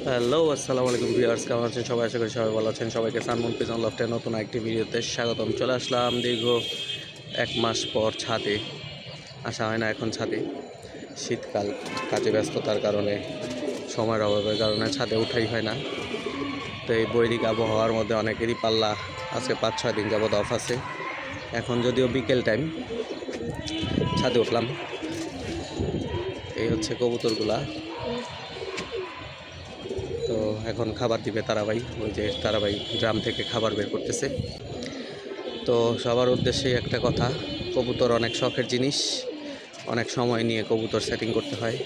Hello, আসসালামু আলাইকুম viewers, কেমন আছেন সবাই? আশা করি সবাই ভালো আছেন। সবাইকে সানমুন পিজন লফটের নতুন একটি ভিডিওতে স্বাগতম। চলে আসলাম দীর্ঘ 1 মাস পর ছাদে। আসা হয় না এখন ছাদে, শীতকাল, কাজে ব্যস্ততার কারণে, সময়ের অভাবের কারণে ছাদে উঠাই হয় না। তো এই বৈরিক আবহাওয়ার মধ্যে অনেকেরই পাল্লা আজকে 5-6 দিন যাবৎ অফ আছে। এখন যদিও বিকেল টাইম, ছাদে উঠলাম। এই হচ্ছে কবুতরগুলা। তো এখন খাবার দিবে তারাবাই, ওই যে তারাবাই ড্রাম থেকে খাবার বের করতেছে। তো সবার উদ্দেশ্যেই একটা কথা, কবুতর অনেক শখের জিনিস, অনেক সময় নিয়ে কবুতর সেটিং করতে হয়,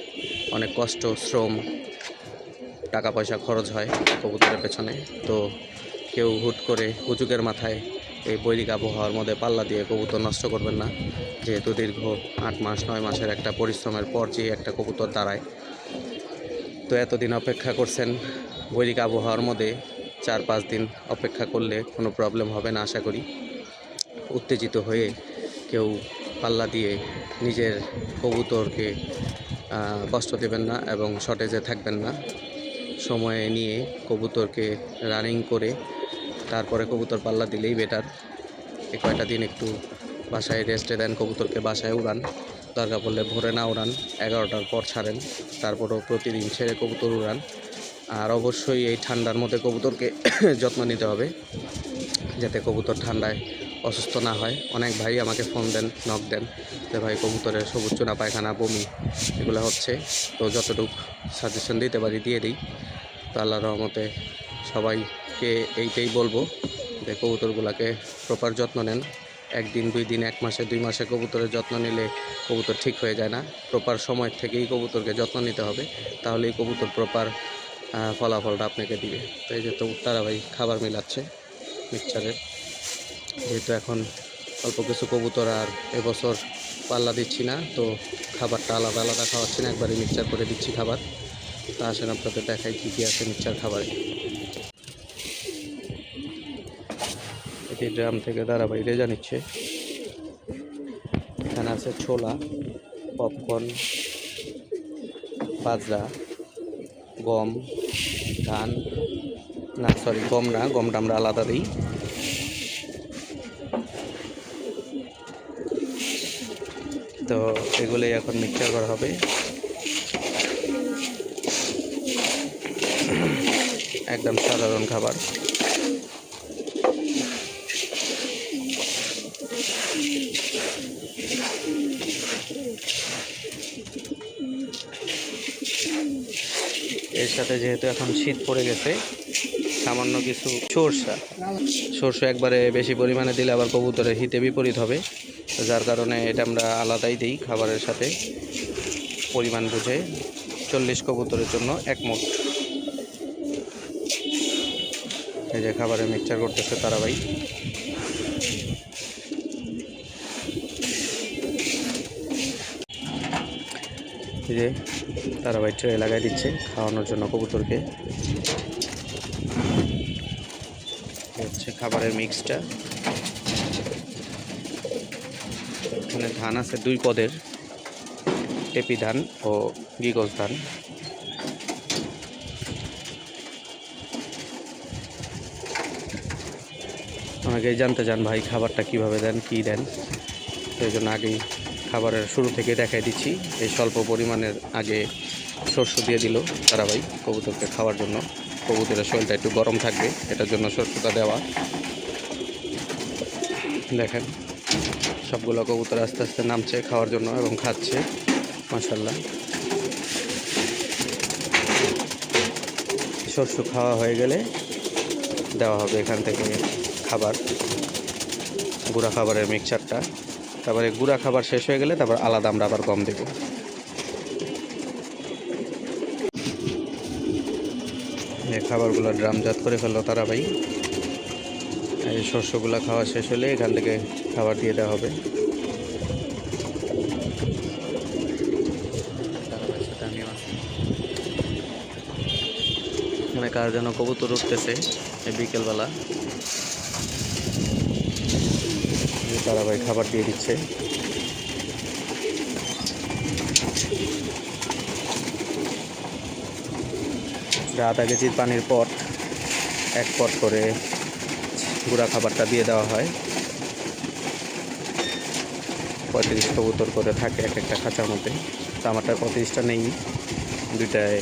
অনেক কষ্ট, শ্রম, টাকা পয়সা খরচ হয় কবুতরের পেছনে। তো কেউ হুট করে হুজুগের মাথায় এই বৈরিক আবহাওয়ার মধ্যে পাল্লা দিয়ে কবুতর নষ্ট করবেন না, যেহেতু দীর্ঘ 8 মাস 9 মাসের একটা পরিশ্রমের পর যে একটা কবুতর দাঁড়ায়। তো এতদিন অপেক্ষা করছেন, বৈরিক আবহাওয়ার মধ্যে 4-5 দিন অপেক্ষা করলে কোনো প্রবলেম হবে না আশা করি। উত্তেজিত হয়ে কেউ পাল্লা দিয়ে নিজের কবুতরকে কষ্ট দেবেন না এবং শর্টেজে থাকবেন না। সময় নিয়ে কবুতরকে রানিং করে তারপরে কবুতর পাল্লা দিলেই বেটার। এই কয়টা দিন একটু বাসায় রেস্টে দেন, কবুতরকে বাসায় উড়ান, দরকার পড়লে ভোরে না উড়ান, 11টার পর ছাড়েন, তারপরেও প্রতিদিন ছেড়ে কবুতর উড়ান। আর অবশ্যই এই ঠান্ডার মধ্যে কবুতরকে যত্ন নিতে হবে, যাতে কবুতর ঠান্ডায় অসুস্থ না হয়। অনেক ভাই আমাকে ফোন দেন, নক দেন যে ভাই কবুতরের সবুজ চুনা পায়খানা, বমি এগুলো হচ্ছে। তো যতটুকু সাজেশন দিতে পারি দিয়ে দিই। তো আল্লাহর রহমতে সবাইকে এইটাই বলবো যে কবুতরগুলোকে প্রপার যত্ন নেন। 1 দিন 2 দিন 1 মাসে 2 মাসে কবুতরের যত্ন নিলে কবুতর ঠিক হয়ে যায় না। প্রপার সময় থেকেই কবুতরকে যত্ন নিতে হবে, তাহলেই কবুতর প্রপার ফলাফলটা আপনাকে দিবে। তো এই যে তো তারা ভাই খাবার মিলাচ্ছে মিক্সচারের, যেহেতু এখন অল্প কিছু কবুতর আর এবছর পাল্লা দিচ্ছি না, তো খাবারটা আলাদা আলাদা খাওয়াচ্ছি না, একবারে মিক্সচার করে দিচ্ছি খাবার। তা আসেন আপনাদের দেখাই কী কী আছে মিক্সচার খাবারে। এটি ড্রাম থেকে ধারাবাহিক রেজা নিচ্ছে। এখানে আছে ছোলা, পপকর্ন, বাজরা, গম, ধান, না সরি গম না, গমটা আমরা আলাদা দিই। তো এগুলোই এখন মিক্সচার করা হবে। একদম সাধারণ খাবার। এর সাথে যেহেতু এখন শীত পড়ে গেছে, সামান্য কিছু সরষে একবারে বেশি পরিমাণে দিলে আবার কবুতরের হিতে বিপরীত হবে। যার কারণে এটা আমরা আলাদাই দিই খাবারের সাথে, পরিমাণ বুঝে। 40 কবুতরের জন্য 1 মুঠ। এই যে খাবারের মিক্সচার করতেছে তারাবাই। এই যে তারাবাই ট্রে লাগাই দিচ্ছে খাওয়ানোর জন্য কবুতরকে। হচ্ছে খাবারের মিক্সটা। এখানে ধান আছে 2 পদের, টেপি ধান ও গিগস ধান। অনেকেই জানতে চান ভাই খাবারটা কিভাবে দেন, কী দেন, সেই জন্য আগেই খাবারের শুরু থেকে দেখাই দিচ্ছি। এই স্বল্প পরিমাণের আগে শস্য দিয়ে দিল তারাবাই কবুতরকে খাওয়ার জন্য। কবুতরের শরীরটা একটু গরম থাকবে, এটার জন্য শস্যটা দেওয়া। দেখেন সবগুলো কবুতর আস্তে আস্তে নামছে খাওয়ার জন্য এবং খাচ্ছে মাশাআল্লাহ। শস্য খাওয়া হয়ে গেলে দেওয়া হবে এখান থেকে খাবার, গুঁড়া খাবারের মিক্সচারটা। তারপরে গুঁড়া খাবার শেষ হয়ে গেলে তারপর আলাদা আমরা আবার গম দেব। এই খাবারগুলো ড্রামজাত করে ফেললো তারাবাই। এই শস্যগুলো খাওয়া শেষ হলে এখান থেকে খাবার দিয়ে দেওয়া হবে। মানে কার যেন কবুতর উঠতেছে এই বিকেলবেলা। তারাবাই খাবার দিয়ে দিচ্ছে। আধা কেজির পানির পট, 1 পট করে গুঁড়া খাবারটা দিয়ে দেওয়া হয়। 35 কবুতর করে থাকে এক একটা খাঁচার মধ্যে। তো আমারটা 35টা নেই, দুইটায়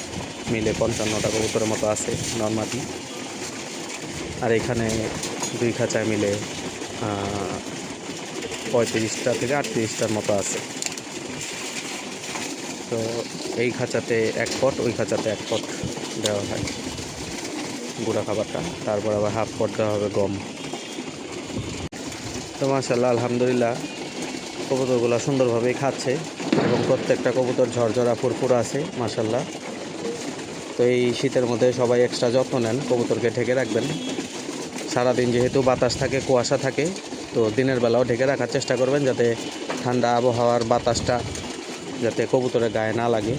মিলে 55টা কবুতরের মতো আছে নর্মালি। আর এখানে 2 খাঁচায় মিলে 35টা থেকে 38টার মতো আছে। তো এই খাঁচাতে 1 পট, ওই খাঁচাতে 1 পট দেওয়া হয় গুঁড়া খাবারটা। তারপর আবার হাফ পট দেওয়া হবে গম। তো মাশাআল্লাহ আলহামদুলিল্লাহ কবুতরগুলো সুন্দরভাবেই খাচ্ছে এবং প্রত্যেকটা কবুতর ঝরঝরা ফুরফুরা আছে মাশাআল্লাহ। তো এই শীতের মধ্যে সবাই এক্সট্রা যত্ন নেন, কবুতরকে ঢেকে রাখবেন। সারাদিন যেহেতু বাতাস থাকে, কুয়াশা থাকে, তো দিনের বেলাও ঢেকে রাখার চেষ্টা করবেন যাতে ঠান্ডা আবহাওয়ার বাতাসটা যাতে কবুতরের গায়ে না লাগে।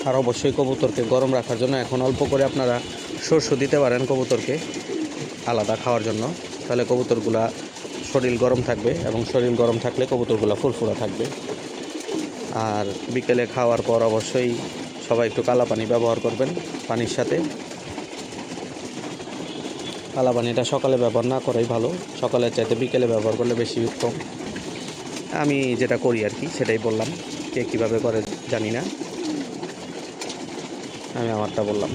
আর অবশ্যই কবুতরকে গরম রাখার জন্য এখন অল্প করে আপনারা শস্য দিতে পারেন কবুতরকে আলাদা খাওয়ার জন্য, তাহলে কবুতরগুলা শরীর গরম থাকবে এবং শরীর গরম থাকলে কবুতরগুলা ফুরফুরা থাকবে। আর বিকেলে খাওয়ার পর অবশ্যই সবাই একটু কালা পানি ব্যবহার করবেন পানির সাথে। কালা পানিটা সকালে ব্যবহার না করাই ভালো, সকালের চাইতে বিকেলে ব্যবহার করলে বেশি উত্তম। আমি যেটা করি আর কি সেটাই বললাম, কে কীভাবে করে জানি না, আমি আমারটা বললাম।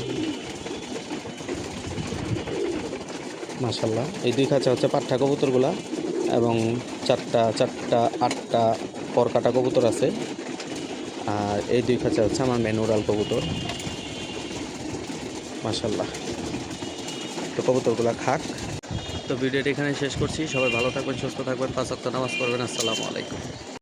মাশাআল্লাহ এই 2 খাঁচা হচ্ছে পাঠা কবুতরগুলা এবং 4টা 8টা পরকাটা কবুতর আছে। আর এই 2 খাঁচা হচ্ছে আমার ম্যানুরাল কবুতর মাশাআল্লাহ। তো কবুতরগুলা খাক। তো ভিডিওটি এখানে শেষ করছি। সবাই ভালো থাকবেন, সুস্থ থাকবেন, 5 ওয়াক্ত নামাজ পড়বেন। আসসালামু আলাইকুম।